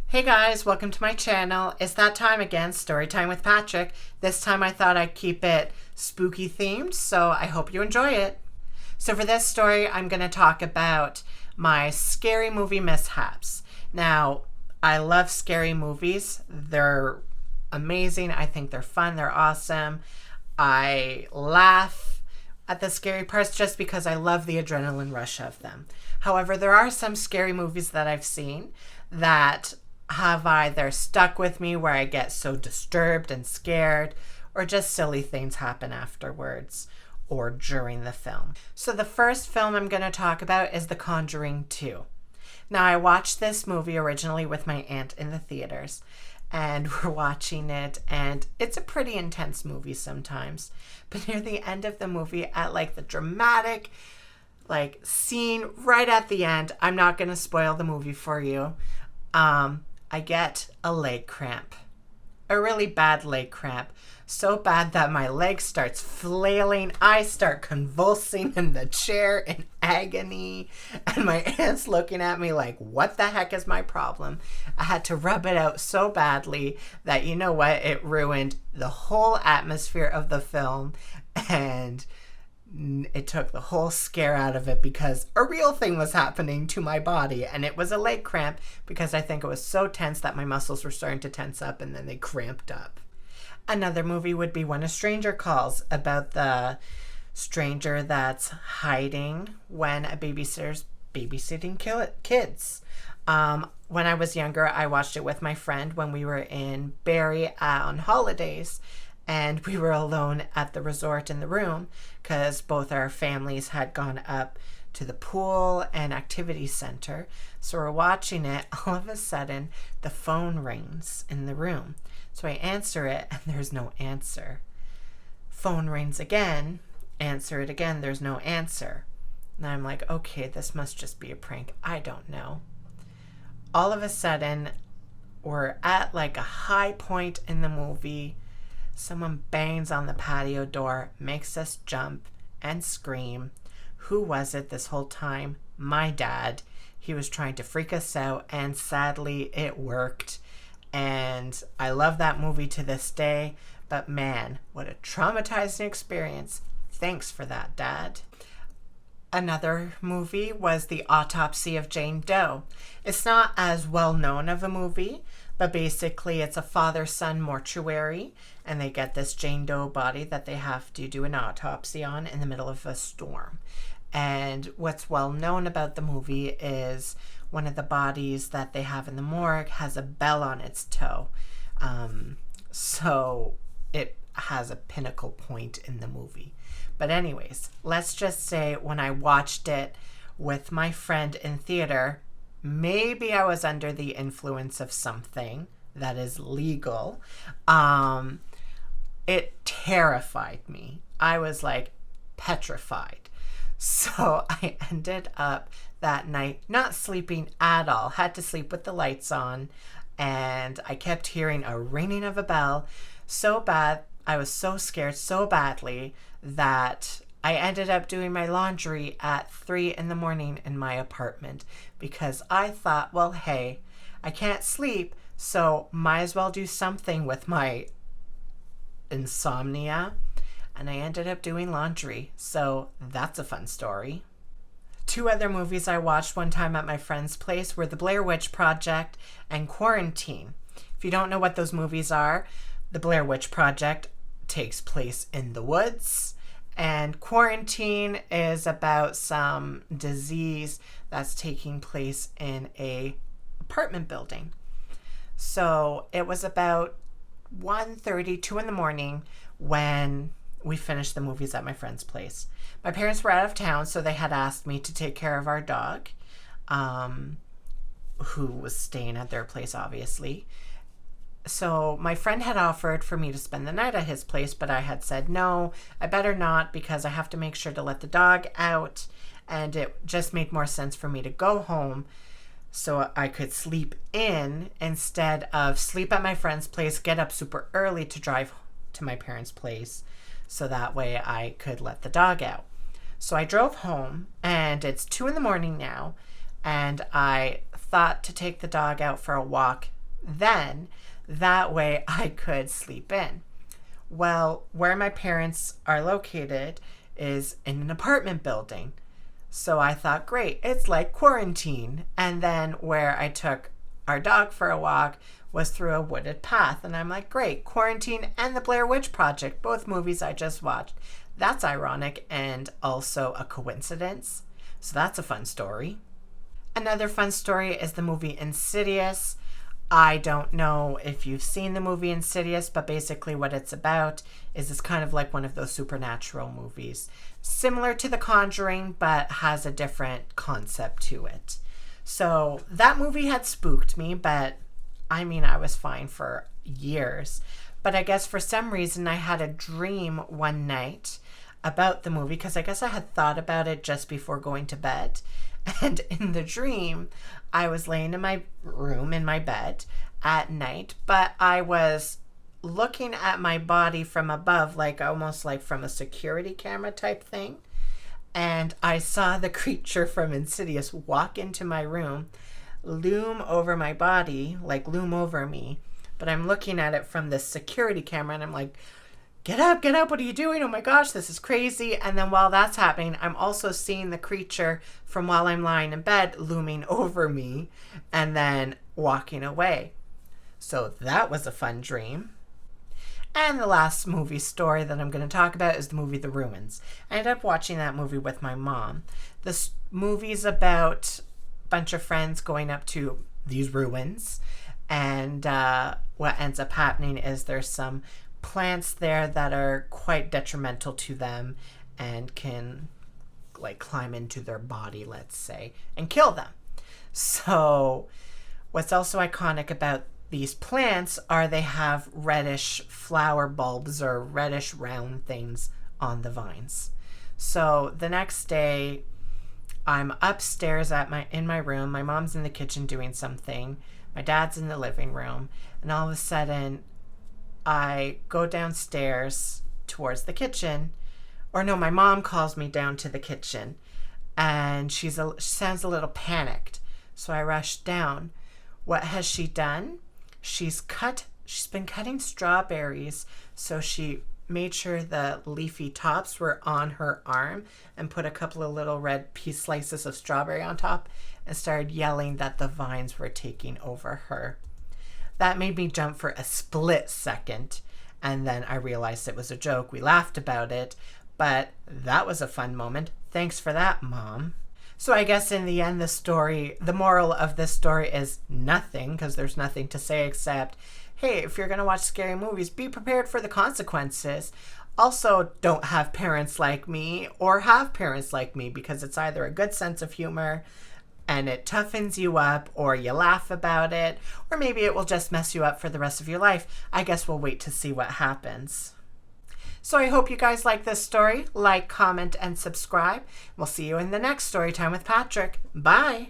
Hey guys, welcome to my channel. It's that time again, story time with Patrick. This time I thought I'd keep it spooky themed, so I hope you enjoy it. So for this story, I'm going to talk about my scary movie mishaps. Now, I love scary movies. They're amazing. I think they're fun. They're awesome. I laugh at the scary parts just because I love the adrenaline rush of them. However, there are some scary movies that I've seen that have either stuck with me where I get so disturbed and scared, or just silly things happen afterwards or during the film. So the first film I'm going to talk about is The Conjuring 2. Now, I watched this movie originally with my aunt in the theaters, and we're watching it, and it's a pretty intense movie sometimes. But near the end of the movie, at the dramatic scene right at the end, I'm not going to spoil the movie for you. I get a leg cramp, a really bad leg cramp, so bad that my leg starts flailing. I start convulsing in the chair in agony, and my aunt's looking at me like, what the heck is my problem? I had to rub it out so badly that, you know what, it ruined the whole atmosphere of the film, and it took the whole scare out of it because a real thing was happening to my body, and it was a leg cramp because I think it was so tense that my muscles were starting to tense up and then they cramped up. Another movie would be When a Stranger Calls, about the stranger that's hiding when a babysitter's babysitting kids. When I was younger, I watched it with my friend when we were in Barrie on holidays. And we were alone at the resort in the room because both our families had gone up to the pool and activity center. So we're watching it. All of a sudden, the phone rings in the room. So I answer it, and there's no answer. Phone rings again. Answer it again. There's no answer. And I'm like, okay, this must just be a prank. I don't know. All of a sudden, we're at a high point in the movie. Someone bangs on the patio door, makes us jump and scream. Who was it this whole time? My dad. He was trying to freak us out, and sadly, it worked. And I love that movie to this day, but man, what a traumatizing experience. Thanks for that, Dad. Another movie was The Autopsy of Jane Doe. It's not as well known of a movie, but basically it's a father-son mortuary, and they get this Jane Doe body that they have to do an autopsy on in the middle of a storm. And what's well known about the movie is one of the bodies that they have in the morgue has a bell on its toe. So it has a pinnacle point in the movie. But anyways, let's just say when I watched it with my friend in theater, maybe I was under the influence of something that is legal. It terrified me. I was petrified. So I ended up that night not sleeping at all. Had to sleep with the lights on. And I kept hearing a ringing of a bell so bad. I was so scared so badly that I ended up doing my laundry at 3 a.m. in my apartment because I thought, well, hey, I can't sleep, so might as well do something with my insomnia. And I ended up doing laundry, so that's a fun story. Two other movies I watched one time at my friend's place were The Blair Witch Project and Quarantine. If you don't know what those movies are, The Blair Witch Project takes place in the woods, and Quarantine is about some disease that's taking place in a apartment building. So it was about 1:30, 2 a.m. when we finished the movies at my friend's place. My parents were out of town, so they had asked me to take care of our dog, who was staying at their place, obviously. So my friend had offered for me to spend the night at his place, but I had said, no, I better not because I have to make sure to let the dog out. And it just made more sense for me to go home so I could sleep in instead of sleep at my friend's place, get up super early to drive to my parents' place. So that way I could let the dog out. So I drove home, and it's 2 a.m. now, and I thought to take the dog out for a walk then. That way I could sleep in. Well, where my parents are located is in an apartment building. So I thought, great, it's like quarantine. And then where I took our dog for a walk was through a wooded path. And I'm like, great, Quarantine and The Blair Witch Project, both movies I just watched. That's ironic and also a coincidence. So that's a fun story. Another fun story is the movie Insidious. I don't know if you've seen the movie Insidious, but basically what it's about is it's kind of like one of those supernatural movies. Similar to The Conjuring, but has a different concept to it. So that movie had spooked me, but I mean, I was fine for years. But I guess for some reason I had a dream one night about the movie, because I guess I had thought about it just before going to bed. And in the dream, I was laying in my room, in my bed at night, but I was looking at my body from above, like almost like from a security camera type thing. And I saw the creature from Insidious walk into my room, loom over my body, like loom over me. But I'm looking at it from the security camera and I'm like, get up, what are you doing? Oh my gosh, this is crazy. And then while that's happening, I'm also seeing the creature from while I'm lying in bed looming over me and then walking away. So that was a fun dream. And the last movie story that I'm going to talk about is the movie The Ruins. I ended up watching that movie with my mom. This movie's about a bunch of friends going up to these ruins. And what ends up happening is there's some plants there that are quite detrimental to them and can like climb into their body, let's say, and kill them. So what's also iconic about these plants are they have reddish flower bulbs or reddish round things on the vines. So the next day I'm upstairs in my room. My mom's in the kitchen doing something. My dad's in the living room. And all of a sudden I go downstairs towards the kitchen. Or no, my mom calls me down to the kitchen. And she sounds a little panicked. So I rush down. What has she done? She's been cutting strawberries. So she made sure the leafy tops were on her arm and put a couple of little red piece slices of strawberry on top and started yelling that the vines were taking over her. That made me jump for a split second, and then I realized it was a joke. We laughed about it, but that was a fun moment. Thanks for that, Mom. So I guess in the end, the moral of this story is nothing, because there's nothing to say except, hey, if you're going to watch scary movies, be prepared for the consequences. Also, don't have parents like me or have parents like me, because it's either a good sense of humor and it toughens you up, or you laugh about it, or maybe it will just mess you up for the rest of your life. I guess we'll wait to see what happens. So I hope you guys like this story. Like, comment, and subscribe. We'll see you in the next Storytime with Patrick. Bye!